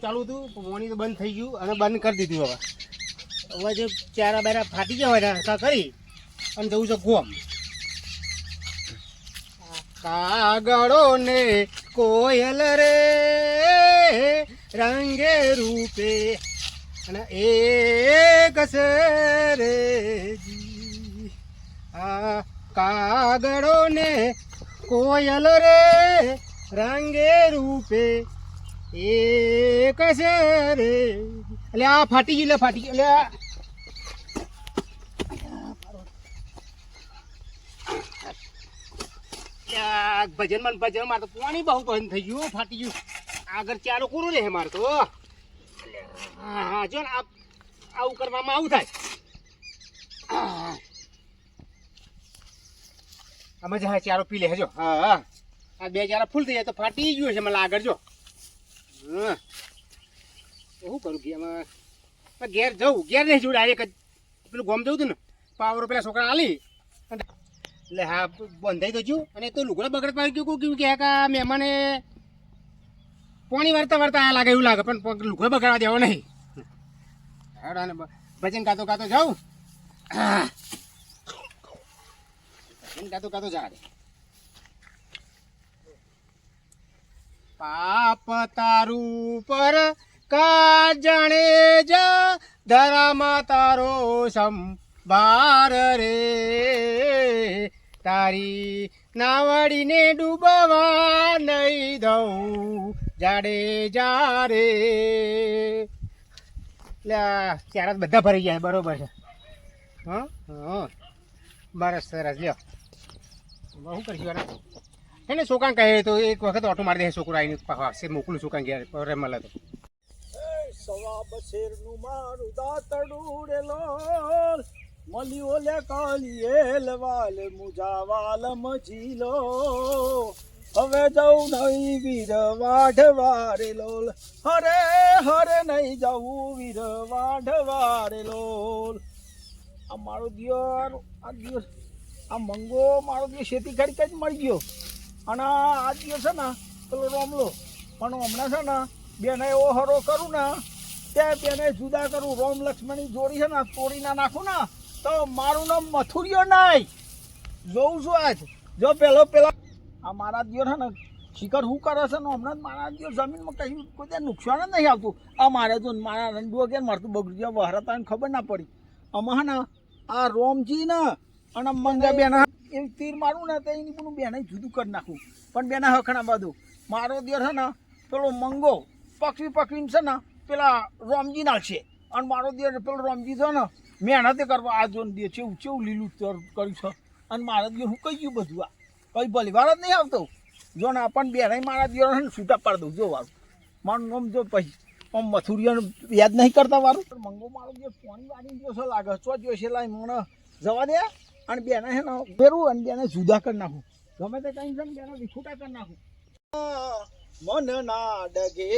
ચાલુ હતું પાણી તો બંધ થઈ ગયું અને બંધ કરી દીધું. હવે જે ચારા બારા ફાટી ગયા હોય ને કરી અને જવું છે ગોમ. કાગળો ને કોયલ રે રંગે રૂપે અને એક રે આ કાગળો ને કોયલ રે રંગે રૂપે એક રે. એટલે આ ફાટી ગયું, ફાટી ગયું. એટલે ભજન મારે તો પાણી બહુ બંધ થઈ ગયું, ફાટી ગયું. આગળ ચાલો કોરું રહે મારે તો. હા જો ને આવું કરવામાં આવું થાય. આમાં જ ચારો પી લે જો. હા આ બે ચારા ફૂલ થઈ જાય તો ફાટી ગયું છે મને આગળ જો. હા શું કરું ઘેરમાં ઘેર જવું, ઘેર નહીં જવું ડાયરેક્ટ પેલું ગોમ જવું હતું ને પાવરો પેલા છોકરા આલી એટલે હા બંધાઈ તો ગયું. અને તો લુગડા બગડ પાડી ગયું કેવું કે કા મહેમાને પાણી વારતા આ લાગે એવું લાગે પણ લુગડા બગાડવા દેવો નહીં. ભજન ગાતો જાઉં, ભજન ગાતો જા. પાપ તારું પર કા જાણે જા ધરમ તારો સંભાર રે તારી નાવડીને ડૂબવા નહીં દઉં જાડે જા રે. ચારા બધા ભરી ગયા બરોબર છે. હા હા બરસ સરસ લ્યો. શું કરીશું એને છોકરા કહે તો એક વખત ઓટો મારી દે છોકરો આવીને પાસે મોકલું છોકરા ઘેર રે મળે તો. સવા બસેરનું મારું દાતડું રે લોલ મળ્યો લે કાલિયેલ વાલ મુજા વાલ મજીલો હવે જવું નહીં વીર વાઢવા રે લોલ હરે હરે નહીં જવું વીર વાઢવા રે લોલ. આ મારો દિયર આ દિવસ આ મંગો મારો દિવસ ખેતી કરી જ મળી ગયો અને આ દિવસ છે ને પેલો રોમલો પણ હમણાં છે ને બેને એવો હરો કરું ને તે બેને જુદા કરું. રોમ લક્ષ્મણની જોડી છે ને તોડી ના નાખું ને તો મારું નામ મથુરિયો નહીં. જોઉં છું આજ જો પેલા આ મારા દિયો છે ને શિખર શું કરે છે ને હમણાં મારા દિયો જમીનમાં કઈ કોઈ નુકસાન જ નહીં આવતું. આ મારે જો મારા રંડુઓ કેમ મારતું બગડ્યું વહરાતાને ખબર ના પડી. આમાં ને આ રોમજી ને અને મંગા બેના એવી તીર મારું ને તો એની પેલું બેને જુદું કરી નાખું પણ બેના હખણા બધું. મારો દિયર છે ને પેલો મંગો પકવીને છે ને પેલા રોમજી નાખશે અને મારો દિયર પેલો રોમજી છે ને મહેનતે કરવા આ જોન દે છે એવું લીલું કર્યું છે અને મારા દિયર હું કહી ગયું બધું આ કઈ ભલી વાર જ નહીં આવતો જો ને પણ બેને મારા દિયર છે ને છૂટા પાડી દઉં જો વારું મારું નામ જો પછી આમ મથુરિયાનું યાદ નહીં કરતા વારું. મંગો મારો દિયર પાણી વાળી દિવસો લાગે ચો જોશે લાઈ મને જવા દે અને બેને છે ને ફેરવું અને બેને જુદા કરી નાખું ગમે તે કઈ છે ને બેને વિખૂટા કરી નાખું. મન ના ડગે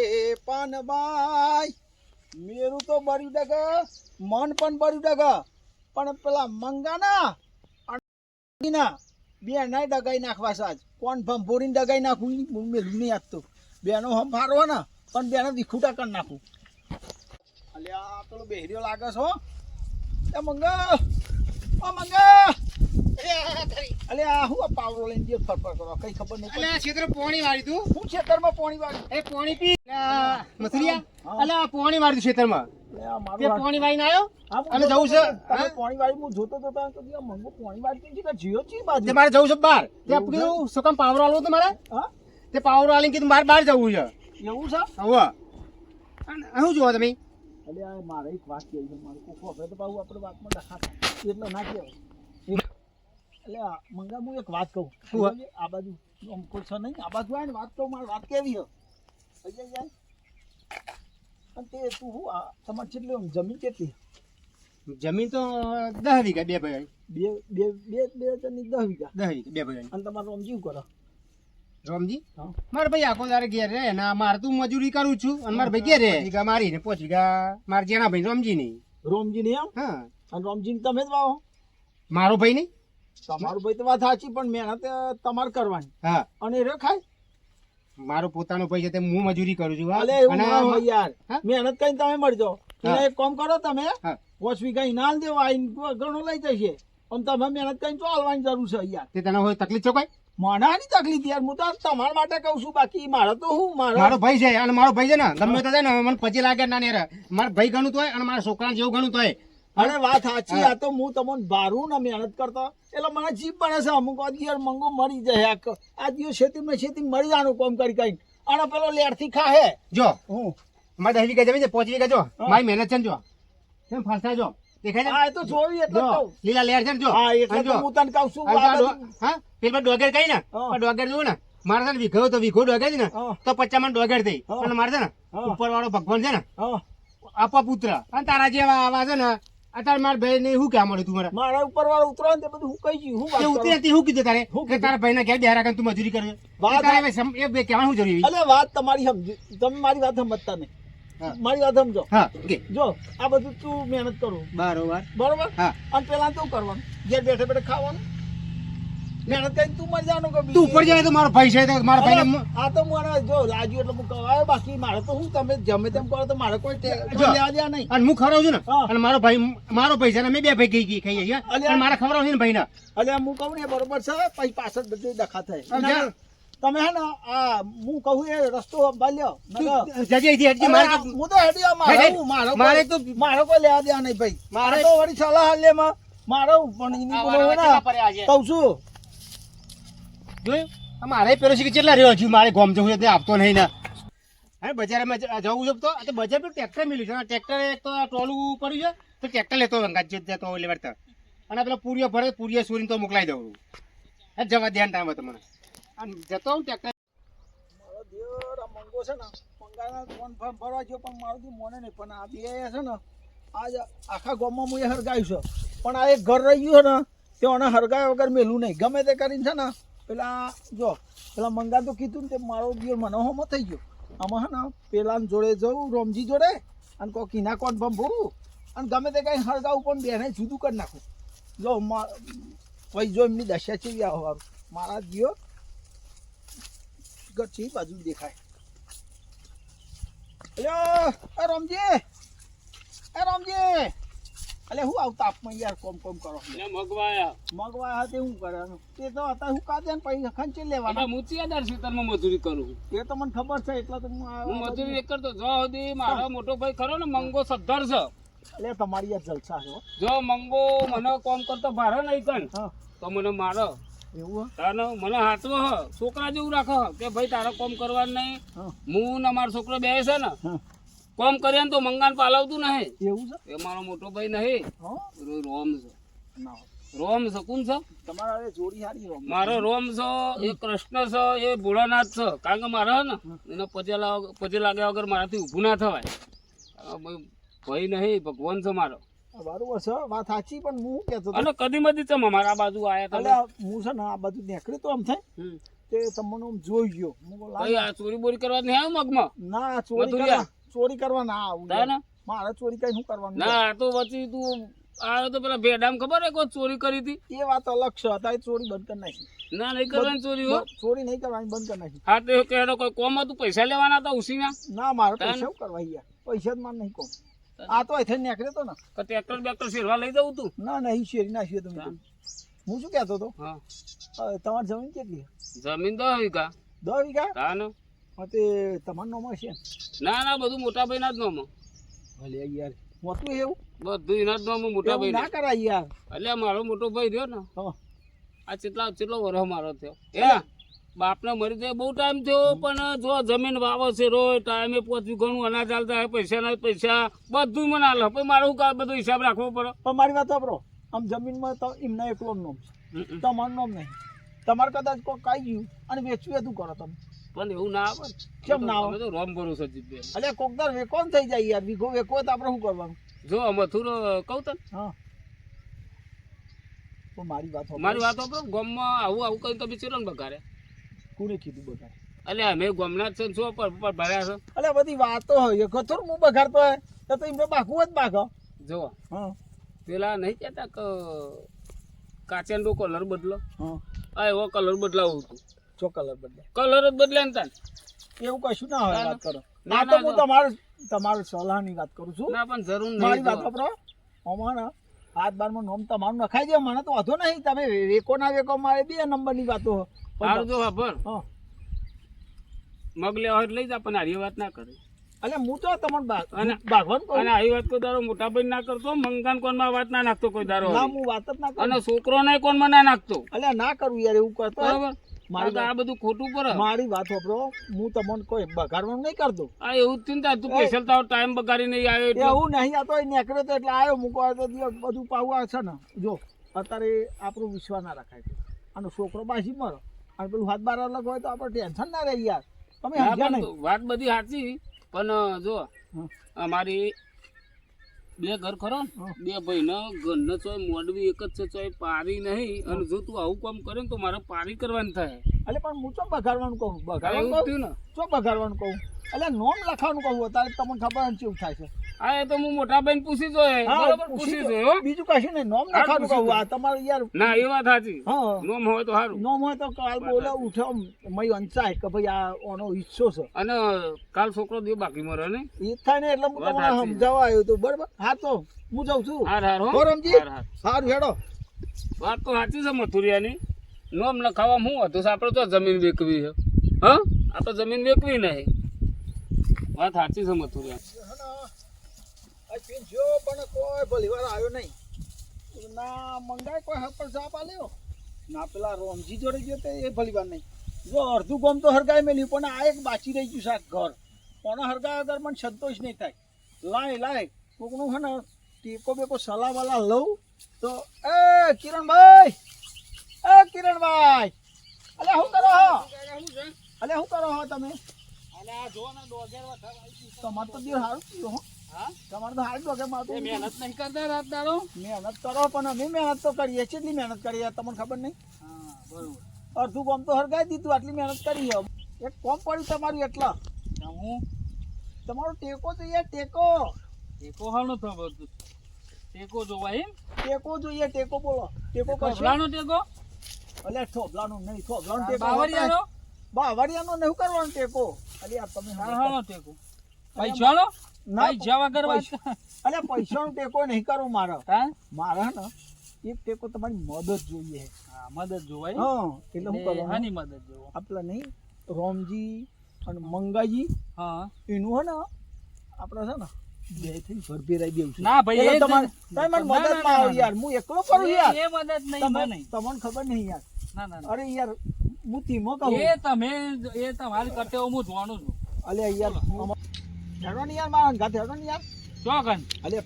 પાનબાઈ મેરું તો બર્યું ડગે મન પણ બર્યું ડગે પણ પેલા મંગાના બે ના ડગાઈ નાખવા સાજ કોણ ભંભોરીને ડગાઈ નાખું મેલું નહીં આપતો બેનો હમ ફારવા ને પણ બેને વિખૂટા કરી નાખું. અલ્યા પેલો બેહરીઓ લાગે છો એ મંગા ઓ મંગા અલે આ હું પાવરો લઈને જે ફરફર કરો કઈ ખબર નહીં. અલે આ ક્ષેત્ર પાણી વાળી તું હું ક્ષેત્રમાં પાણી વાળી એ પાણી પી મથુરિયા. અલે આ પાણી વાળી ક્ષેત્રમાં તે પાણી વાળીને આવ્યો અને જવું છે પાણી વાળી હું જોતો તો મંગો પાણી વાળી કે જીઓ જી બાજુ મારે જવું છે બહાર. ત્યાં કીધું શું કામ પાવરો આલવો તમારે? હા તે પાવરો આલીને કીધું બહાર જવું છે. એવું છે હવે શું જોવો તમે? અલે આ મારે એક વાત કહી છે મારે કોકો હવે તો પાછું આપણે વાતમાં લખાતા એટલે ના કહેવાય. એટલે મંગા હું એક વાત કહું આ બાજુ કોઈ છે નહીં આ બાજુ આવે ને વાત કહું મારી વાત કેવી હોય જાય અને તે તું શું તમારે કેટલી જમીન કેટલી? જમીન તો 10 વીઘા બે ભાઈ બે 10 વીઘા 10 વીઘા બે ભાઈ. અને તમારે રોમજી કરો? રોમજી મારે ભાઈ આખો દારે ઘેર રહે ને મારે તું મજૂરી કરું છું અને મારે ભાઈ ઘેર રહે વીઘા મારી ને 5 વીઘા મારે જેના ભાઈ રોમજી નહીં. રોમજી નહીં એમ? હા અને રોમજી તમે જ વાવો? મારો ભાઈ નહીં. તમારું ભાઈ તો વાત સાચી પણ મહેનત તમારે કરવાની. હા અને એ રખાય મારો પોતાનો પૈસા તે હું મજૂરી કરું છું હા. અલે એવું અને ના હોય યાર હા? મહેનત કરીને તમે મળજો હા. એક કામ કરો તમે હા. 5 વીઘા ઇનાલ દેવો આઈને ઘણું લઈ જશે પણ તમે મહેનત કરીને તો હાલવાની જરૂર છે યાર તે તને હોય તકલીફ છે કોઈ? માનાની તકલીફ યાર હું તો તમારા માટે કહું છું બાકી મારે તો હું મારો ભાઈ છે અને મારો ભાઈ છે ને ગમે તો છે ને મને પછી લાગે ના ને મારા ભાઈ ઘણું તો હોય અને મારા છોકરા જેવું ઘણું તો હોય. અરે વાત સાચી હા. આ તો હું તમને બારું ને મહેનત કરતો એટલે મને જીભ બને છે અમુક વાર યાર મંગો મરી જાય આ દિવસ ખેતી મરી જવાનું કામ કરી કઈ અને પેલો લેરથી ખાહે જો હું મારે 10 વીઘા જમીન છે 5 વીઘા જો હા. મારી મહેનત છે ને જો કેમ ફરતા જો દેખાય છે હા એ તો જોયું એટલે જ જો કહું. લીલા લેર છે ને જો હા એટલે અને તો જો હું તને કહું છું અને આ જો બધું- હા પેલા ડોગેર કઈ ને હા. પણ ડોગેર જોવું ને મારે છે ને વીઘો તો વીઘો ડોગેર છે ને હા. તો 50 મણ ડોગેર થઈ હા. અને મારે છે ને હા. ઉપર વાળો ભગવાન છે ને હા આપવા પુત્ર અને તારા જેવા આવા છે ને અત્યારે મારા ભાઈ ને શું ક્યાં મળ્યું તું મારે મારા ઉપર વાળો ઉતરો ને તે બધું હું કહી ગયું હું વાત તે કરું? ઉતરી હતી શું કીધું તારે શું કે તારા ભાઈ ના ઘેર બેહારા કરીને તું મજૂરી કરે વાત તારે હવે એ બે કહેવાનું શું જરૂરી અલે વાત તમારી સમજી તમે મારી વાત સમજતા નહીં હા. મારી વાત સમજો હા કે જો આ બધું તું મહેનત કરું બરોબર બરોબર હા અને પેલા તું કરવાનું ઘેર બેઠે બેઠે ખાવાનું મહેનત કરીને તું મરી જવાનું કે તું ઉપર જાય તો મારો ભાઈ છે તો મારા ભાઈ ને આ તો મારા જો લાજ્યું એટલે હું કહેવાય બાકી મારે તો હું તમે ગમે તેમ કરો તો મારે કોઈ જો. લેવા દેવા નહીં અને હું ખવડાવું છું ને હા. અને મારો ભાઈ છે ને અમે બે ભાઈ ખાઈએ છીએ અલ્યા. અને મારા ખવડાવું છે ને ભાઈ ને એટલે હું કહું ને એ બરોબર છે પછી પાછળ બધું ડખા થાય હા, ના, તમે હે ને આ હું કહું એ રસ્તો બાલ્યો જજે અહીંથી હટજે મારે તો- હું તો હેડ્યો હેડ, હેડ. મારો મારે મારો કોઈ લેવા દેવા નહીં ભાઈ મારે- મારે તો વળી સલાહ હાલે માં મારો પણ એની આ બોલો વાળા ને કેટલા પડ્યા છે? કહું છું જોયું આ મારે પેલો છે કે કેટલા રહ્યો હજુ મારે ગોમ જવું છે તે આપતો નહીં ને હવે બજારમાં જવું છે તો આ તો બજાર પર ટ્રેક્ટર મળ્યું છે ટ્રેક્ટર એક તો આ ટોલું પડ્યું છે તો ટ્રેક્ટર લેતો વંગાત જતો એટલે વળતા અને પેલો પૂરીઓ ભરે પૂરીઓ સુરીને તો મોકલાઈ દઉં એ જવા ધ્યાન ટાઈમ તમને અને જતો હું ટ્રેક્ટર મારો દેવર આ મંગો છે ને મંગાના ફોન ફોન ભરવા ગયો પણ મારું દી મોને નહીં પણ આ બે છે ને આજ આખા ગામમાં હું એ હરગાયું છે પણ આ એક ઘર રહી ગયું છે ને તે એને હરગાય વગર મેલું નહીં ગમે તે કરીને છે ને પેલા જો પેલા મંગા તો કીધું ને તે મારો દિયર મને હોમો થઈ ગયો આમાં હે ને પેલાને જોડે જવું રોમજી જોડે અને કોઈ કિના કોણ પણ ભરું અને ગમે તે કંઈ હરગાવું પણ બેને જુદું કરી નાખું જો પછી જો એમની દશા ચેવી આવવાનું મારા દિયો ગચ્છી બાજુ દેખાય અલ્યો એ રામજી અલે હું આવતા આપમાં યાર કોમ કરો મગવાયા તે શું કરે તે તો અત્યારે હું કાઢે ને પછી ખંચી લેવાના મજૂરી કરું એ તો મને ખબર છે એટલે તો હું મજૂરી એક કરતો જો સુધી મારો મોટો ભાઈ ખરો ને મંગો સદ્ધર છે એટલે તમારી યાર જલસા છે હો. જો મંગો મને કોમ કરતો ભારે નહીં કન હા તો મને મારો એવું તારે મને હાથવો હ છોકરા જેવું રાખો કે ભાઈ તારે કોમ કરવાનું નહીં હા હું ને મારો છોકરો બે છે ને હા કોમ કર્યા ને તો મંગાન પાલાવતું નહીં એવું છે એ મારો મોટો ભાઈ નહીં હા રોમ છે ના રોમ છે કોણ છે તમારા હવે જોડી હારી રોમ મારો રોમ છે એ કૃષ્ણ છે એ ભોળાનાથ છે કારણ કે મારે હે ને એને પજે લાગ્યા વગર મારાથી ઊભું ના થવાય ભાઈ નહીં ભગવાન છે મારો બરોબર છે વાત સાચી પણ હું શું કહેતો હતો અને કદી મધી છે મારા બાજુ આયા એટલે તમે હું છે ને આ બધું નીકળ્યું તો આમ થાય હમ. તે તમને આમ જોઈ ગયો હું કહું લાવ ભાઈ આ ચોરી બોરી કરવા નહીં આવ્યો મગમાં ના મધુરિયા. ચોરી કરવા ના આવું તારે ને? મારે ચોરી કઈ શું કરવાનું ના આ તો પછી તું આવ્યો તો પેલા ભેડામ ખબર હે કોઈ ચોરી કરી હતી એ વાત અલગ છે અત્યારે ચોરી બંધ કરી નાખી ના નહીં કરવાની ચોરી હો ચોરી નહીં કરવાની બંધ કરી નાખી હા તો કહેલો કોઈ કોમ હતું પૈસા લેવાના હતા ઉસીના ના મારે તાન? પૈસા શું કરવા યાર પૈસા જ મારે નહીં કોમ આ તો અહીંથી નીકળ્યો તો ને કે ટ્રેક્ટર બેક્ટર શેરવા લઈ જવું તું ના નહીં શેરી નાખ્યો તમે તાન? હું શું કહેતો હતો હા તમારી જમીન કેટલી જમીન 10 વીઘા 10 વીઘા હા ને હા તે તમારું નામ હશે ને? ના ના બધું મોટા ભાઈ ના જ નામ ભલે યાર મોટું એવું બધું એના જ નામ મોટા એવું ભાઈ ના કરાય યાર એટલે મારો મોટો ભાઈ રહ્યો ને હા આ કેટલો વર્ષ મારો થયો હે બાપને મરી જાય બહુ ટાઈમ થયો પણ જો જમીન વાવો છે રોજ ટાઈમે પહોંચ્યું ઘણું અનાજ ચાલતા હોય પૈસા ના પૈસા બધું મને હાલ પછી મારે શું કામ બધો હિસાબ રાખવો પડે પણ મારી વાત સાંભળો આમ જમીનમાં તો એમના એકલો નામ છે તમારું નામ નહીં તમારે કદાચ કોઈ કાઈ ગયું અને વેચવું હતું કરો તમે પણ એવું ના આવે ને. કેમ ના આવે? અમે તો રોમ ભરું સજીભાઈ અલે કોકદાર વેકોન થઈ જાય યાર વીઘો વેકો હોય તો આપણે શું કરવાનું જો મથુરો કહું તને હા તો મારી વાત સાંભળો. મારી વાતો પર ગામમાં આવું કઈ તો બિચારો ને બગાડે કોને કીધું બધા એટલે અમે ગામના જ છે ને શું પર ભર્યા છે અલે બધી વાતો હોય કથોર હું બગાડતો હોય તો એમને બાકવું જ બાક જો હા પેલા નહીં કહેતા કે કાચેન્ડો કલર બદલો હા આ એવો કલર બદલાવું હતું ચો કલર બદલે કલર જ બદલે ને તાન. એવું કશું ના હોય વાત કરો ના, ના તો ના, હું તમારું સલાહની વાત કરું છું ના પણ જરૂર મારી નહીં વાત તો. વાપરો ઓમાં ને હાથ બારમાં નોમ તમારું નખાઈ જાય મને તો વાંધો નહીં તમે વેકો ના વેકો મારે 2 નંબરની વાતો સારું જો ખબર હા મગ લેવા હોય તો લઈ જા પણ હારી વાત ના કરે. એટલે હું તો તમને અને- ભાગવાનું કહું અને આવી વાત કોઈ દારો મોટા ભાઈ ના કરતો, મંગાન કોનમાં વાત ના નાખતો કોઈ દારો. ના હું વાત જ ના કરું અને છોકરો ને કોનમાં ના નાખતો. એટલે ના કરું યાર એવું કરતો હોય. બરાબર. મારી આ બધું ખોટું પડે. મારી વાત વાપરો હું તમને કોઈ બગાડવાનું નહીં કરતો આ એવું જ ચિંતા તું સ્પેશિયલ તારો ટાઈમ બગાડી નહીં આવ્યો એટલે. એવું નહીં આ તો નીકળ્યો તો એટલે આવ્યો મૂકવા તો બધું પાવું છે ને જો અત્યારે આપણો વિશ્વાસ ના રખાય અને છોકરો બાજી મરો અને પેલું હાથ બાર અલગ હોય તો આપણે ટેન્શન ના રહે યાર તમે ના, સમજ્યા પણ નહીં વાત બધી સાચી પણ જો હં. અમારી 2 ઘર ખરો ને, હં. 2 ભાઈને ઘરને ચોય મોડવી એક જ છે, ચોય પારી નહીં. અને જો તું આવું કામ કરે ને તો મારે પારી કરવાની થાય. એટલે પણ હું ચો બગાડવાનું કહું એવું બગાડવાનું જ કહું થયું ને. ચો બગાડવાનું કહું એટલે નોમ લખવાનું કહું અત્યારે તમને ખબર ને કેવું થાય છે હા એ તો હું મોટા ભાઈ પૂછી જોઈએ. હા, બરાબર પૂછી પૂછી જો. જોઈએ હો. બીજું કશું નહીં નોમ હા, લખવાનું પૂછી કહું આ તમારે યાર ના એ વાત સાચી. હા નોમ હોય તો સારું. નોમ હોય તો કાલ બોલે ઉઠ્યો મય અંચાય કે ભાઈ આ ઓનો હિસ્સો છે અને કાલ છોકરો દે બાકી મરે ને. એ થાય ને એટલે હું વાત તમને સાચી. સમજાવવા આવ્યો હતો બરાબર હા તો હું જાઉં છું હાર હાર હો. ગૌરમજી હાર, હાર. સારું હેડો વાત તો સાચી છે મથુરિયાની. નોમ લખાવવામાં શું હતું? આપણે તો જમીન વેચવી છે. હા આપણે જમીન વેચવી નહીં. વાત સાચી છે મથુરિયા. પણ કોઈ ભલી વાર આવ્યો નહીં ના મંગાય કોઈ હપર સાપ આલ્યો ના પેલા રોમજી જોડે ગયો તે એ ભલી વાર નહીં જો અડધું ગમ તો હરગાઈ મેલ્યું પણ આ એક બાચી રહી ગયું શાક ઘર કોનો હરગાય વગર મને સંતોષ નહીં થાય લાય કોકનું છે ને ટેકો બેકો સલાહ વાલા લઉં તો એ કિરણભાઈ અલ્યા શું કરો હો અલ્યા શું કરો હો તમે તમારે તો દિલ સારું થયું હો તમારે તો હારી ડોકે મારતું મહેનત નહીં કરતા રાત દાડો. મહેનત કરો પણ અમે મહેનત તો કરીએ કેટલી મહેનત કરીએ તમને ખબર નહીં અડધું કામ તો હરગાઈ દીધું આટલી મહેનત કરી છે. એક કોમ પડ્યું તમારું એટલા હું તમારો ટેકો જોઈએ ટેકો ટેકો હાનો થયો ટેકો જોવા એમ ટેકો જોઈએ ટેકો બોલો ટેકો કરશો કપડાનો ટેકો અલ્યા થોભલાનો નહીં થોભલાનો ટેકો બાવરિયાનો બાવરિયાનો નહીં કરવાનો ટેકો અલ્યા તમે હાનો ટેકો પૈસાનો ના પૈસા વગર વાત અલ્યા પૈસાનો ટેકો નહીં કરો મારે હા મારે ને એક ટેકો તમારી મદદ જોઈએ હા, મદદ જોવાય હા એટલે હું કરવાનું હાની મદદ જોવો આપલા નહીં રોમજી અને મંગાજી હા એનું હે ને આપણે છે ને બે થી ઘર ભેરાઈ દેવું છે ના ભાઈ એટલે એ તમારે તમે મને મદદમાં આવો યાર હું એકલો કરું યાર એ મદદ નહીં તમે મને તમને ખબર નહીં યાર ના ના ના. અરે યાર હું ધીમો કહું એ તમે એ તમારી કટેવો હું જોવાનું છું અલે યાર હેડો ને યાર મારા ગાત હેડો ને યાર ચોકન અલે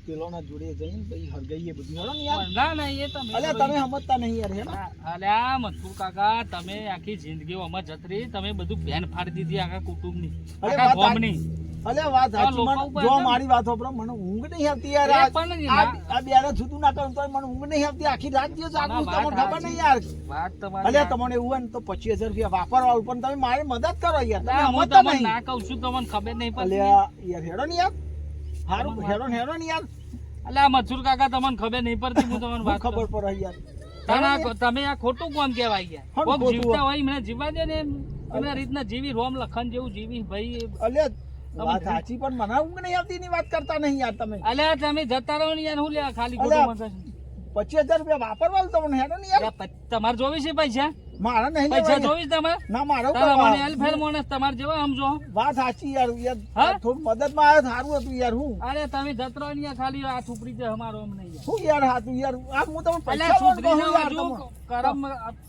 પેલોના જોડે જઈને પછી હરગાઈએ બધું હેડો ને યાર ના ના એ તમે અલે તમે સમજતા નહીં યાર હેડો અલ્યા મથુર કાકા તમે આખી જિંદગી ઓમાં જતરી તમે બધું બેન ફાડી દીધી આખા કુટુંબની અરે આખા વાત ગામની અલે વાત સાચી લોકો મને ઉપર જો છે. મારી વાત હોભળો મને ઊંઘ નહીં આવતી યાર એ પણ આ બેરા જુદું ના કરું તો મને ઊંઘ નહીં આવતી આખી રાત દિવસ આટલું વાત તમને ખબર સાચી. નહીં યાર વાત તમારી અલ્યા તમને એવું હોય ને તો 25,000 રૂપિયા વાપરવા આવું પણ તમે મારી મદદ કરો યાર તમે ના, હું સમજતા તમને નહીં ના કહું છું તમને ખબર નહીં પડતી અલ્યા યાર હેડો ને યાર હારું હેડો ને યાર અલ્યા મથુર કાકા તમને ખબર નહીં પડતી હું તમને હું વાત ખબર કરું. પડે યાર તમે આ ખોટું કોમ કહેવાય યાર હા, કોક ખોટું. જીવતા હોય મને જીવવા દે ને એમના રીતના જીવી રોમ લખન જેવું જીવી ભાઈ અલ્યા વાત સાચી પણ મને ઊંઘ નહીં આવતી એની વાત કરતા નહીં યાર તમે અલ્યા તમે જતા રહો ને યાર હું લે ખાલી અલ્યા, ખોટું મગજ. 25,000 રૂપિયા વાપરવા તમને હેડો ને યાર અલ્યા, તમારે જોવી છે પૈસા મારા નહીં પૈસા લેવા જોવી છે તમારે ના મારા તારા ઉપર મને હેલ્પ માણસ તમારે જેવા સમજો વાત સાચી યાર હા? યાર થોડું મદદમાં આવ્યો સારું હતું યાર હું અરે તમે જતરો ને યાર ખાલી આ છુપડી છે અમારો એમ નહીં યાર. શું યાર હાતું યાર આ હું તમને અલ્યા પૈસા છુપડી કહું યાર જવા તમને. કરમ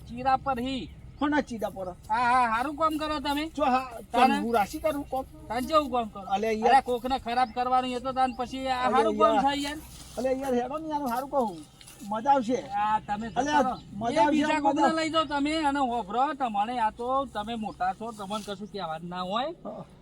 ચીરા પર હી કોના ચીડા પર હા હા સારું કામ કરો તમે જો હા તારે? હું રાશિ કરું કોક તાન જેવું કામ કરો અલ્યા યાર અરે કોકને ખરાબ કરવાનું એ તો તાન પછી આ અરે સારું કામ યાર. થાય યાર અલે યાર હેડો ને યાર સારું કહું મજા આવશે આ તમે જતા અલ્યા, રહો. મજા એ બીજા આવશે, કોકને મજા. લઈ જાઓ તમે અને હોભરો તમને આ તો તમે મોટા છો તમને કશું કહેવાનું ના હોય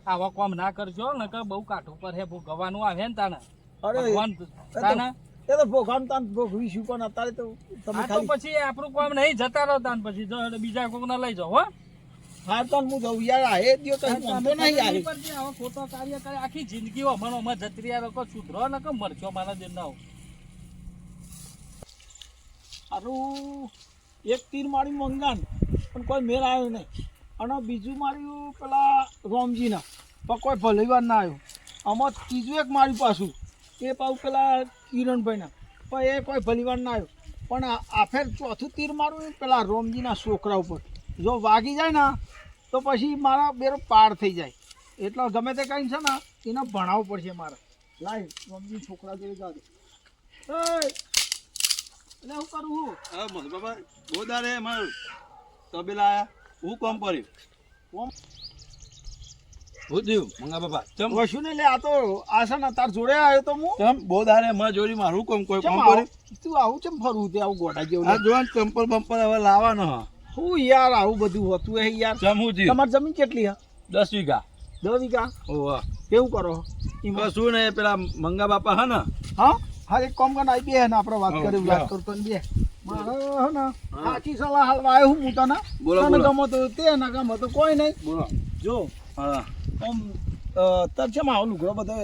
આવા કામ ના કરજો નકર બહુ કાઠું પર હે ભોગવવાનું આવે ને તાને અરે ભગવાન તાને એ તો ભોગામ તાન ભોગવીશું પણ અત્યારે તો તમે આ તો ખાલી પછી આપણું કામ નહીં જતા રહો તાન પછી જો એટલે બીજા કોકને લઈ જાઓ હો હા તો હું જાઉં યાર આ એ દ્યો તો હું વાંધો નહીં યાર નહીં પડતી, આવા ખોટા કાર્ય કરે આખી જિંદગી અમનો જતરી લોકો સુધરો ને કે મરચો મારા દેન ના સારું એક તીર માર્યું મંગાન પણ કોઈ મેળ આવ્યો નહીં, અને બીજું માર્યું પેલા રોમજીના પણ કોઈ ભલીવાર ના આવ્યું. આમાં ત્રીજું એક માર્યું પાછું એ પાછું પેલા કિરણભાઈના પણ એ કોઈ ભલીવાર ના આવ્યું. પણ આ ફેર ચોથું તીર મારું પેલા રોમજીના છોકરા ઉપર જો વાગી જાય ને તો પછી મારા બેરો પાર થઈ જાય. એટલે ગમે તે કંઈ છે ને એને ભણાવવું પડશે મારે. લાય રોમજી છોકરા જોડે જાજો. એટલે હું કરું હું હા બાબા બહુ દાડે એમાં તબેલા આયા હું કોમ કર્યું કોમ હું થયું મંગા બાબા ચમ કશું ને લે આ તો આ છે ને તાર જોડે આવ્યો તો હું ચમ બહુ દાડે એમાં જોડી મારું કોમ કોઈ ચમ કોમ આવું? કર્યું તું આવું ચમ ફરવું તે આવું ગોડા જેવું આ જોવા ચંપલ બંપલ હવે લાવવાનો હા હું યાર આવું બધું હોતું હે યાર. ચમ હું થયું તમારી જમીન કેટલી હે? 10 વીઘા 10 વીઘા. ઓવા કેવું કરો એમાં? કશું ને પેલા મંગા બાપા હે ને હા હા એક કામ કરીને આવી બે ને આપણે વાત હા, કરી જાઓ. વાત કરતો ને બે મારે હે ને સાચી સલાહ હાલવા આવ્યો હું તને. બોલો, તને બોલો. ગમો તો તે ના ગમો તો કોઈ નહીં. બોલો જો હા આમ તાર છે આવો લુગડો બધો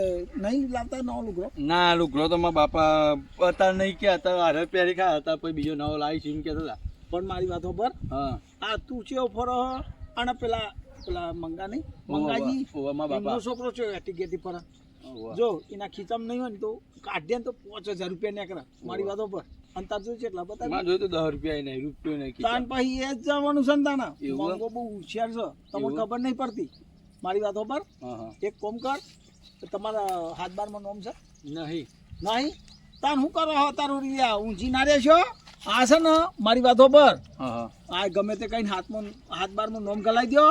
નહીં લાવતા નવો લુગડો? ના લુગડો તો મારા બાપા અત્યારે નહીં કે અત્યારે હારે પહેરી ખા હતા પછી બીજો નવો લાવી છે એમ કહેતા હતા પણ મારી વાતો પર હા આ તું ચેવો ફરો અને પેલા પેલા મંગા નહીં મંગાજી ઓવા મારા એમનો બાપા છોકરો છે એટીકેટી પર ઓવા. જો એના ખીચામાં નહીં હોય ને તો કાઢે ને તો 5000 રૂપિયા નીકળે મારી વાતો પર. અને તાર જોયું છે એટલા માં બતા જોયું તો 10 રૂપિયા નહીં રૂપિયો નહીં તાન કીધા. પછી એ જ જવાનું છે ને તાના એવું? મંગો બહુ હોશિયાર છે તમને એવું? ખબર નહીં પડતી મારી વાતો પર. હા હા એક કોમ કર તમારા હાથ બારમાં નોમ છે નહીં નહીં તાન શું કરો હો તારું રિયા ઊંચી ના રહેશો. આ છે ને મારી વાતો પર હા હા આ ગમે તે કઈ હાથ બારમાં નોમ ગલાઈ દો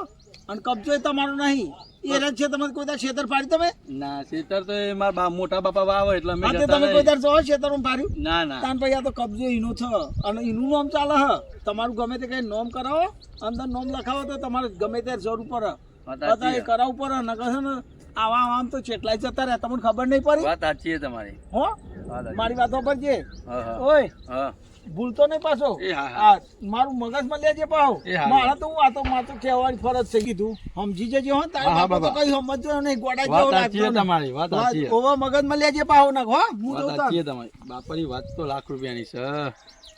અને કબજો એ તમારો નહીં એ રજ છે. તમે કોઈ તાર છેતર પાડી તમે ના શેતર તો એ મારા મોટા બાપા વાવે એટલે અમે હા તે જતા તમે કોઈ નહીં. તાર જો છેતરમાં પાડ્યું ના ના તાન પછી આ તો કબજો એનો છે અને એનું નામ ચાલે હ. તમારું ગમે તે કઈ નોમ કરાવો અંદર નોમ લખાવો તો તમારે ગમે તે જરૂર પડે વાત બધા સાચી એ છે. કરાવવું પડે નકર છે ને આવા આમ તો ચેટલાય જતા રહ્યા તમને ખબર નહીં પડી વાત સાચી છે તમારી હો. વાત સાચી. મારી વાતો પર છે હા હા ઓય હા ભૂલતો નહીં પાછો. એ હા, હા. આ મારું મગજમાં લેજે પાહો. એ હા. મારા તો હું આ તો મારે તો કહેવાની ફરજ છે કીધું સમજી જજે હો. તારા હા, હા, બાપા તો બાબા. કઈ સમજજો નહીં ગોડા વાત જેવો સાચી છે લાગતો નહીં. તમારી વાત સાચી છે. ઓવા મગજમાં લેજે પાહો નાખ હો. હું વાત જોઉં સાચી છે તમારી બાપાની વાત તો લાખ રૂપિયાની છે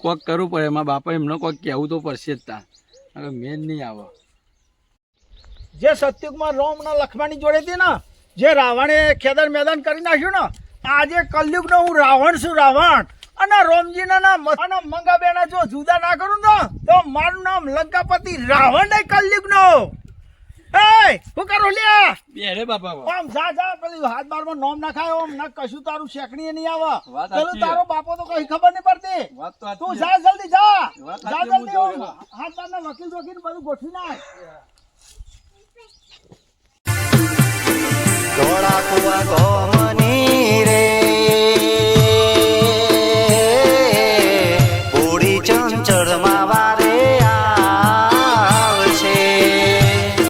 કોક કરવું પડે એમાં બાપા એમને કોક કહેવું તો પડશે જ તા હવે મેન નહીં આવે જે સત્યુગમાં રામ ના લક્ષ્મણની જોડે હતી ને જે રાવણે ખેદાર મેદાન કરી નાખ્યું ને આજે કલયુગનો હું રાવણ છું રાવણ. અને રોમજીના નામ અને મંગાબેના જો જુદા ના કરું ને તો મારું નામ લંકાપતિ રાવણ નહીં કલયુગનો. એ શું કરો લ્યા બેરે બાપા આમ જા જા પેલી હાથ બારમાં નોમ નાખાય ઓમ ના કશું તારું શેકણી નહીં આવે. વાત પેલું સાચી છે. તારો બાપો તો કઈ ખબર નહીં પડતી. વાત તો તું સાચી છે. જા જલ્દી જા વાત જા સાચી, હું જલ્દી જાઉં ઓમ. છું. હાથ બારના વકીલ બધું ગોઠવી નાખ. ધોળા કુવા ગોમ